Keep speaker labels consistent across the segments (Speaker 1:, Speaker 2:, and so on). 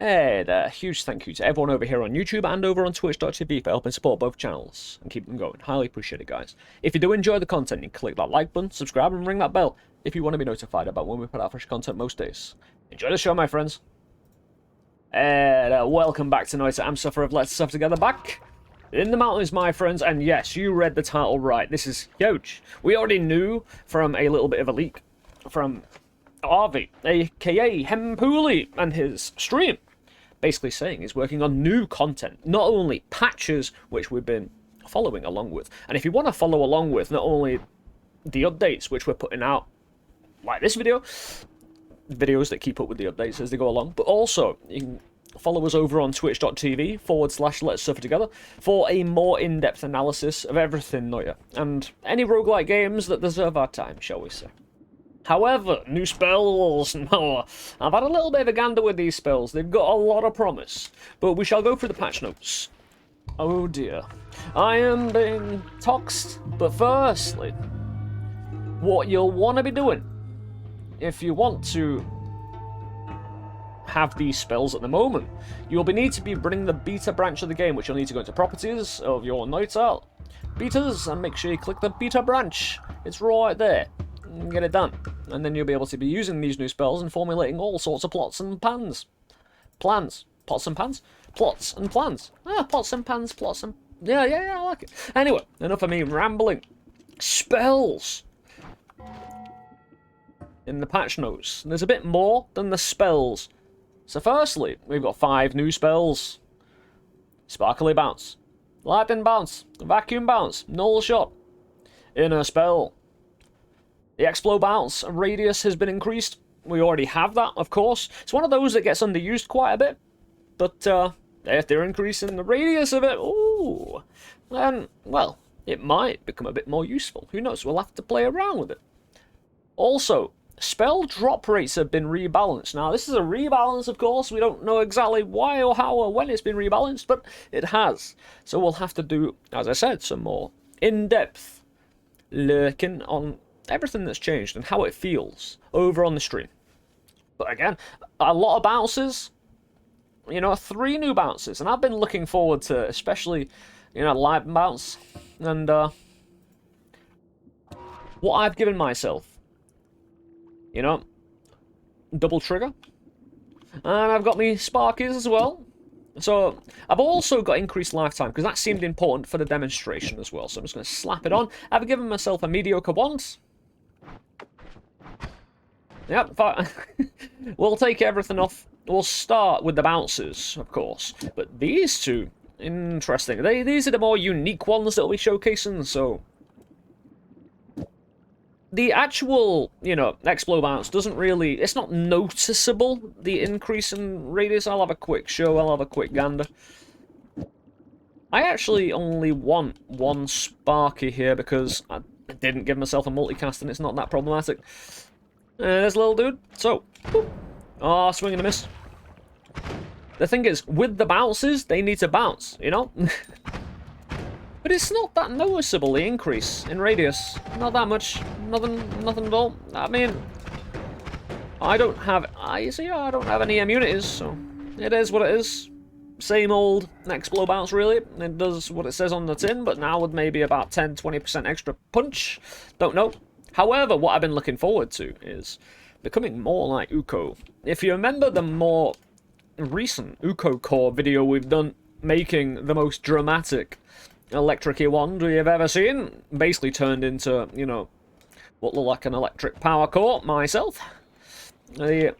Speaker 1: Hey there, huge thank you to everyone over here on YouTube and over on twitch.tv for helping support both channels and keep them going. Highly appreciate it, guys. If you do enjoy the content, you can click that like button, subscribe and ring that bell if you want to be notified about when we put out fresh content most days. Enjoy the show, my friends. And welcome back to Noita. I'm Sufferer of Let's Suffer Together, back in the mountains, my friends. And yes, you read the title right. This is huge. We already knew from a little bit of a leak from Arvi, aka Hempuli, and his stream, basically saying he's working on new content, not only patches, which we've been following along with. And if you want to follow along with not only the updates, which we're putting out, like this video, videos that keep up with the updates as they go along, but also you can follow us over on twitch.tv/Let's Suffer Together for a more in-depth analysis of everything Noita, and any roguelite games that deserve our time, shall we say. However, new spells. No, I've had a little bit of a gander with these spells. They've got a lot of promise. But we shall go through the patch notes. Oh dear. I am being toxed. But firstly, what you'll want to be doing, if you want to have these spells at the moment, you'll need to be running the beta branch of the game, which you'll need to go into properties of your Noita betas, and make sure you click the beta branch. It's right there. And get it done, and then you'll be able to be using these new spells and formulating all sorts of plots and plans. Pots and pans? Plots and plans. Pots and pans, plots and... Yeah, I like it. Anyway, enough of me rambling. Spells! In the patch notes, there's a bit more than the spells. So firstly, we've got 5 new spells. Sparkly Bounce, Lightning Bounce, Vacuum Bounce, Null Shot, Inner Spell. The Explode Bounce radius has been increased. We already have that, of course. It's one of those that gets underused quite a bit. But if they're increasing the radius of it, ooh, then, well, it might become a bit more useful. Who knows? We'll have to play around with it. Also, spell drop rates have been rebalanced. Now, this is a rebalance, of course. We don't know exactly why or how or when it's been rebalanced, but it has. So we'll have to do, as I said, some more in-depth lurking on everything that's changed and how it feels over on the stream. But again, a lot of bounces, 3 new bounces, and I've been looking forward to especially, live bounce, and what I've given myself, double trigger, and I've got me sparkies as well. So, I've also got increased lifetime, because that seemed important for the demonstration as well. So I'm just going to slap it on. I've given myself a mediocre once. Yep, we'll take everything off. We'll start with the bounces, of course. But these two, interesting. These are the more unique ones that we'll be showcasing, so... The actual, Explode Bounce doesn't really... It's not noticeable, the increase in radius. I'll have a quick show, I'll have a quick gander. I actually only want 1 Sparky here because I didn't give myself a multicast and it's not that problematic. There's a little dude. So, oh, swing and a miss. The thing is, with the bounces, they need to bounce, But it's not that noticeable, the increase in radius. Not that much. Nothing at all. I mean, I don't have any immunities, so it is what it is. Same old Explode Bounce, really. It does what it says on the tin, but now with maybe about 10-20% extra punch. Don't know. However, what I've been looking forward to is becoming more like Uko. If you remember the more recent Uko core video we've done, making the most dramatic electric wand we have ever seen, basically turned into, what looked like an electric power core, myself. The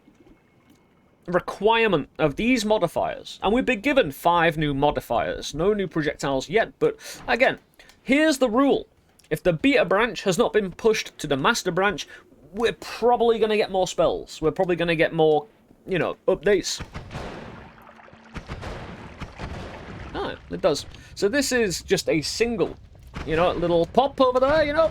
Speaker 1: requirement of these modifiers, and we've been given 5 new modifiers, no new projectiles yet, but again, here's the rule. If the beta branch has not been pushed to the master branch, we're probably going to get more spells. We're probably going to get more, updates. Ah, it does. So this is just a single, little pop over there,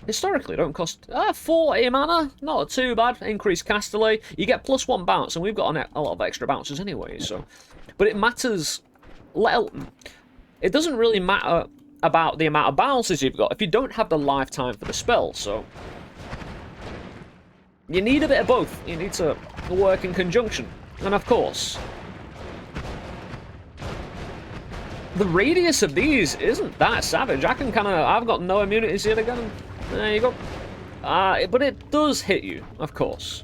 Speaker 1: Historically, don't cost 40 mana. Not too bad. Increased cast delay. You get +1 bounce, and we've got a lot of extra bounces anyway, so... But it matters... It doesn't really matter about the amount of bounces you've got if you don't have the lifetime for the spell, so... You need a bit of both. You need to work in conjunction. And of course, the radius of these isn't that savage. I can kind of... I've got no immunities yet again. There you go. But it does hit you, of course.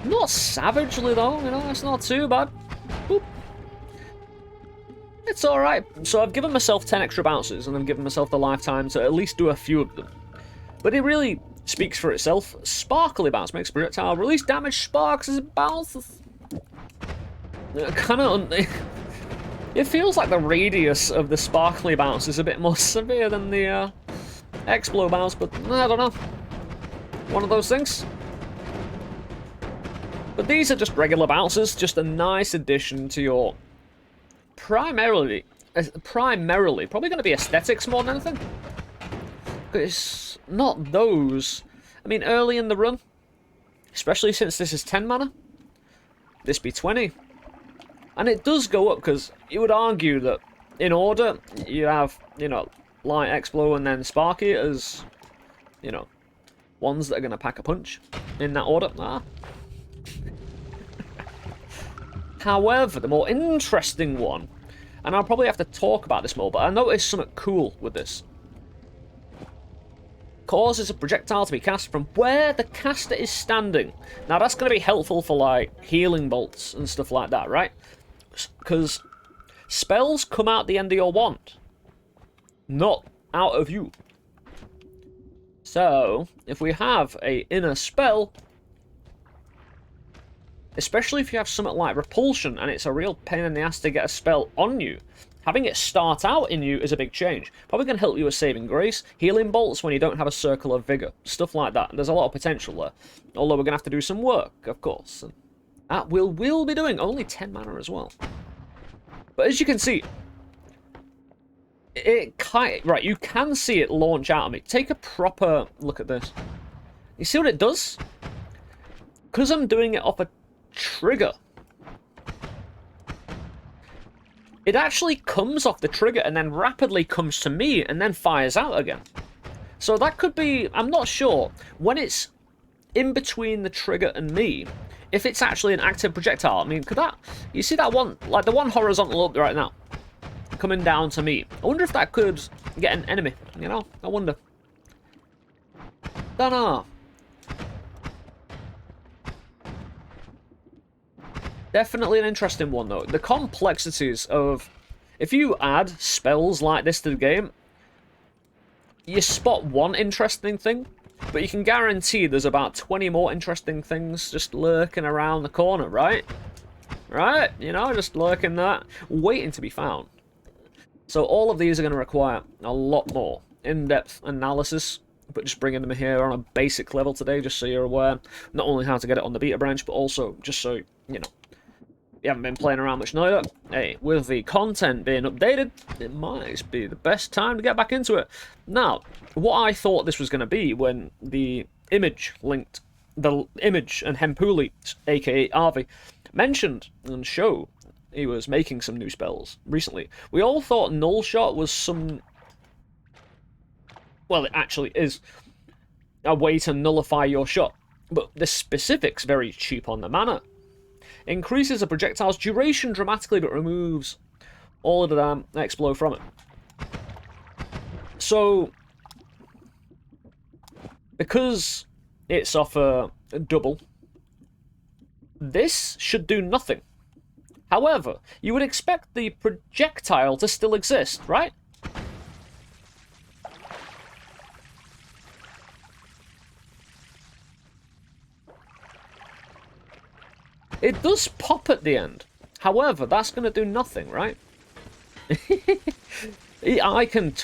Speaker 1: Not savagely, though. You know, it's not too bad. Boop. It's alright. So I've given myself 10 extra bounces, and I've given myself the lifetime to at least do a few of them. But it really speaks for itself. Sparkly bounce makes projectile release damage sparks as it bounces. Kind of... It feels like the radius of the sparkly bounce is a bit more severe than the Explo bounce, but I don't know. One of those things. But these are just regular bounces, just a nice addition to your primarily probably going to be aesthetics more than anything. But it's not those. I mean, early in the run, especially since this is 10 mana, this be 20. And it does go up, because you would argue that in order, you have, you know, Light, Explo, and then Sparky as, you know, ones that are going to pack a punch in that order. However, the more interesting one, and I'll probably have to talk about this more, but I noticed something cool with this. Causes a projectile to be cast from where the caster is standing. Now, that's going to be helpful for, like, healing bolts and stuff like that, right? Because spells come out the end of your wand, not out of you. So, if we have a inner spell, especially if you have something like repulsion and it's a real pain in the ass to get a spell on you, having it start out in you is a big change. Probably going to help you with saving grace, healing bolts when you don't have a circle of vigor, stuff like that. There's a lot of potential there, although we're going to have to do some work, of course. And that we'll be doing. Only 10 mana as well. But as you can see, right, you can see it launch out of me. Take a proper look at this. You see what it does? Because I'm doing it off a trigger, it actually comes off the trigger and then rapidly comes to me and then fires out again. So that could be, I'm not sure, when it's in between the trigger and me, if it's actually an active projectile. I mean, could that... You see that one, like the one horizontal up right now, coming down to me. I wonder if that could get an enemy, you know? I wonder. Don't know. Definitely an interesting one, though. The complexities of... If you add spells like this to the game, you spot one interesting thing, but you can guarantee there's about 20 more interesting things just lurking around the corner, right? Right? You know, just lurking there, waiting to be found. So all of these are going to require a lot more in-depth analysis, but just bringing them here on a basic level today, just so you're aware, not only how to get it on the beta branch, but also just so, you know, you haven't been playing around much Noita. Hey, with the content being updated, it might be the best time to get back into it. Now, what I thought this was going to be when the image linked, the image and Hempuli, aka Arvi, mentioned and showed he was making some new spells recently. We all thought Null Shot was some... Well, it actually is a way to nullify your shot, but the specifics very cheap on the mana. Increases a projectile's duration dramatically, but removes all of the damn Explo from it. So, because it's off a double, this should do nothing. However, you would expect the projectile to still exist, right? It does pop at the end. However, that's going to do nothing, right? I can...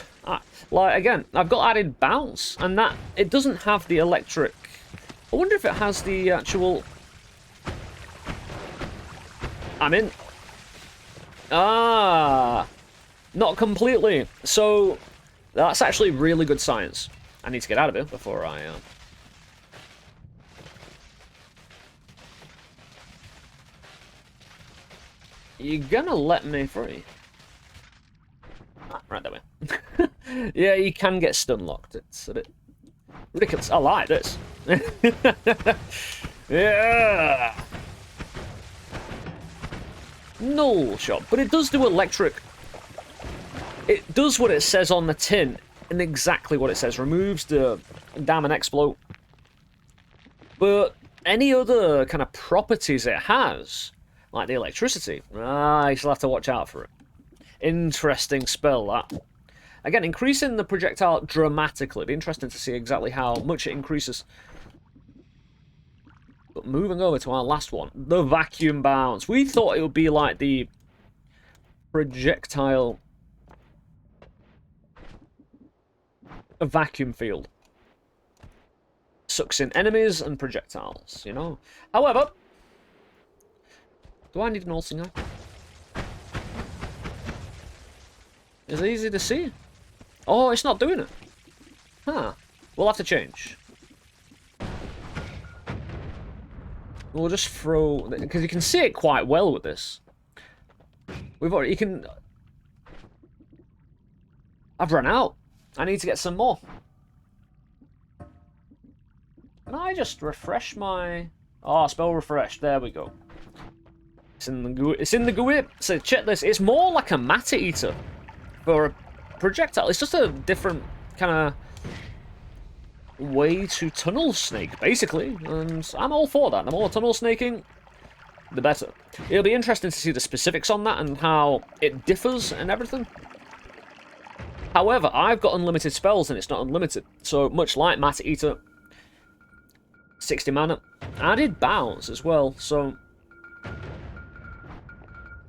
Speaker 1: like, again, I've got added bounce, and that... It doesn't have the electric... I wonder if it has the actual... I'm in. Ah! Not completely. So, that's actually really good science. I need to get out of it before I... You're gonna let me free. Ah, right, that way. Yeah, you can get stun locked. It's a bit ridiculous. I like this. Yeah. Null shot, but it does do electric. It does what it says on the tin, and exactly what it says. Removes the damn and explode. But any other kind of properties it has, like the electricity, you still have to watch out for it. Interesting spell, that. Again, increasing the projectile dramatically. It'd be interesting to see exactly how much it increases. But moving over to our last one, the vacuum bounce. We thought it would be like the projectile vacuum field. Sucks in enemies and projectiles, you know. However, do I need an all singer? Is it easy to see? Oh, it's not doing it. Huh. We'll have to change. We'll just throw... Because you can see it quite well with this. We've already... You can... I've run out. I need to get some more. Can I just refresh my... Oh, spell refresh. There we go. It's in the GUI. It's in the GUI. So check this. It's more like a matter eater for a projectile. It's just a different kind of way to tunnel snake, basically. And I'm all for that. The more tunnel snaking, the better. It'll be interesting to see the specifics on that and how it differs and everything. However, I've got unlimited spells and it's not unlimited. So much like matter eater, 60 mana. Added bounce as well, so...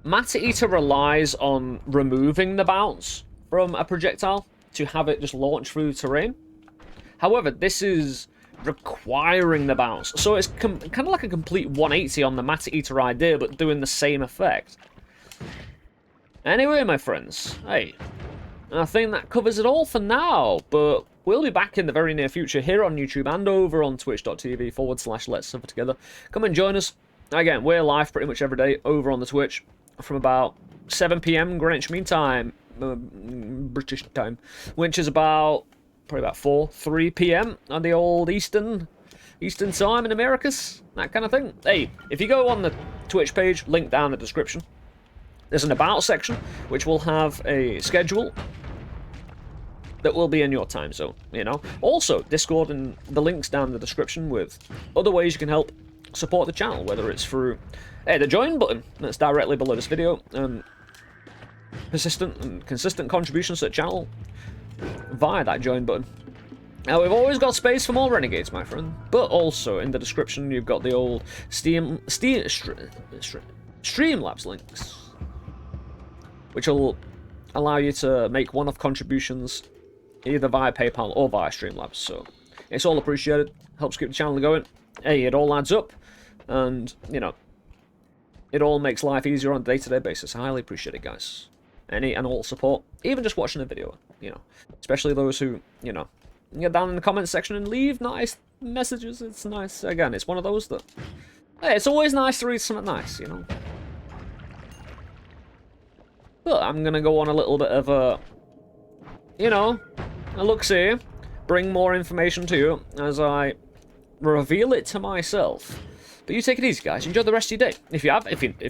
Speaker 1: Matter Eater relies on removing the bounce from a projectile to have it just launch through terrain. However, this is requiring the bounce. So it's kind of like a complete 180 on the Matter Eater idea, but doing the same effect. Anyway, my friends, hey, I think that covers it all for now, but we'll be back in the very near future here on YouTube and over on twitch.tv/Let's Suffer Together. Come and join us. Again, we're live pretty much every day over on the Twitch from about 7 PM Greenwich Mean Time, British time, which is probably about 3 PM on the old Eastern time in Americas, that kind of thing. Hey, if you go on the Twitch page, link down in the description, there's an About section, which will have a schedule that will be in your time zone, you know. Also, Discord and the links down in the description with other ways you can help support the channel, whether it's through the join button that's directly below this video, persistent and consistent contributions to the channel via that join button. Now, we've always got space for more renegades, my friend, but also in the description you've got the old Streamlabs links, which will allow you to make one-off contributions either via PayPal or via Streamlabs. So it's all appreciated, helps keep the channel going. Hey, it all adds up, and you know, it all makes life easier on a day-to-day basis. I highly appreciate it, guys. Any and all support, even just watching a video, you know, especially those who, you know, get down in the comments section and leave nice messages. It's nice. Again, it's one of those that, hey, it's always nice to read something nice, you know. But I'm gonna go on a little bit of a, you know, a look-see, bring more information to you as I reveal it to myself. But you take it easy, guys. Enjoy the rest of your day. If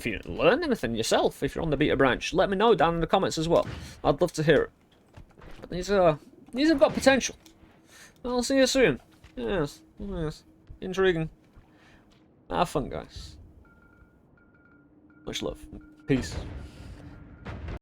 Speaker 1: you learn anything yourself, if you're on the beta branch, let me know down in the comments as well. I'd love to hear it. But these have got potential. I'll see you soon. Yes, intriguing. Have fun, guys. Much love. Peace.